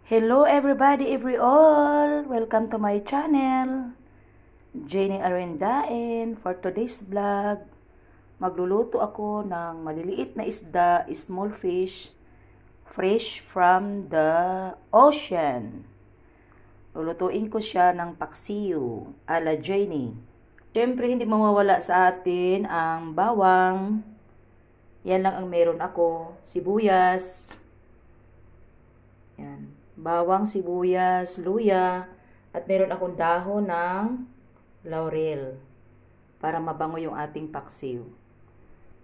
Hello everybody, every all! Welcome to my channel, Jenny Arendain. For today's vlog, magluluto ako ng maliliit na isda, small fish, fresh from the ocean. Lulutuin ko siya ng paksiw, ala Jenny. Siyempre, hindi mawawala sa atin ang bawang. Yan lang ang meron ako. Sibuyas. Yan. Bawang, sibuyas, luya, at meron akong dahon ng laurel para mabango yung ating paksiw.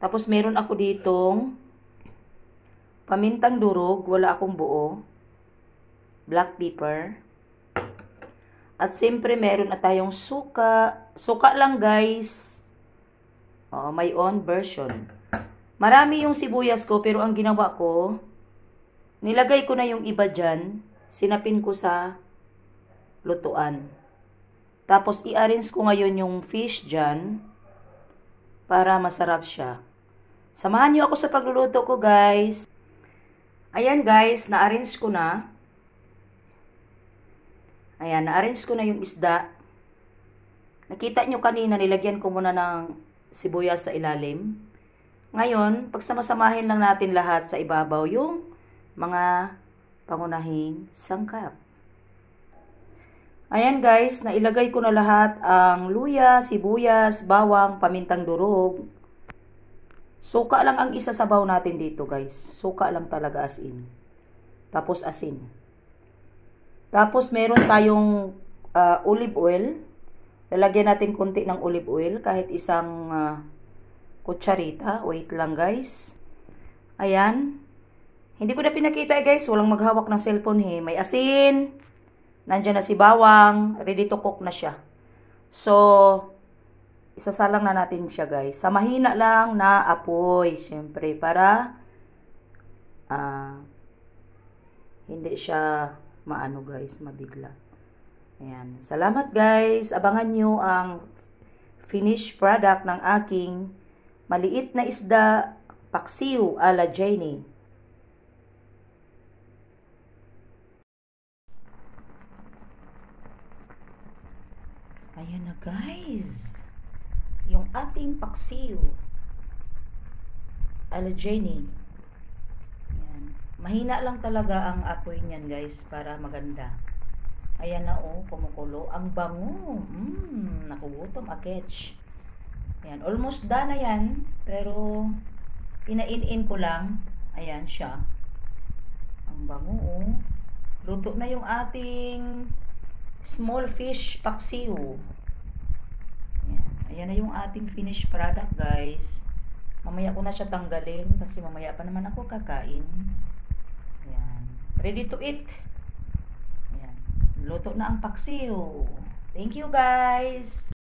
Tapos meron ako ditong pamintang durog, wala akong buo, black pepper, at siyempre meron na tayong suka. Suka lang guys, my own version. Marami yung sibuyas ko, pero ang ginawa ko, nilagay ko na yung iba dyan, sinapin ko sa lutuan. Tapos i-arrange ko ngayon yung fish dyan para masarap siya. Samahan nyo ako sa pagluluto ko guys. Ayan guys, na-arrange ko na. Ayan, na-arrange ko na yung isda. Nakita nyo kanina, nilagyan ko muna ng sibuyas sa ilalim. Ngayon, pagsamasamahin lang natin lahat sa ibabaw yung mga pangunahing sangkap. Ayan guys, nailagay ko na lahat ang luya, sibuyas, bawang, pamintang durog. Suka lang ang isasabaw natin dito guys. Suka lang talaga as in. Tapos asin. Tapos meron tayong olive oil. Lalagyan natin konti ng olive oil, kahit isang kutsarita. Wait lang guys. Ayan. Hindi ko na pinakita guys, walang maghawak ng cellphone May asin, nandyan na si bawang, ready to cook na siya. So, isasalang na natin siya guys. Sa mahina lang na apoy, syempre, para hindi siya maano guys, mabigla. Ayan. Salamat guys, abangan nyo ang finished product ng aking maliit na isda, paksiw ala Jenny. Ayan na guys, yung ating paksiw ala Jenny. Ayan. Mahina lang talaga ang apoy niyan guys para maganda. Ayan na kumukulo. Ang bango. Nakugutom aketch. Ayan, almost done na yan. Pero pinain-in ko lang. Ayan siya. Ang bango Luto na yung ating small fish paksiw. Ayan na yung ating finished product guys. Mamaya ko na siya tanggalin kasi mamaya pa naman ako kakain. Ayan. Ready to eat. Ayan. Luto na ang paksiw. Thank you guys.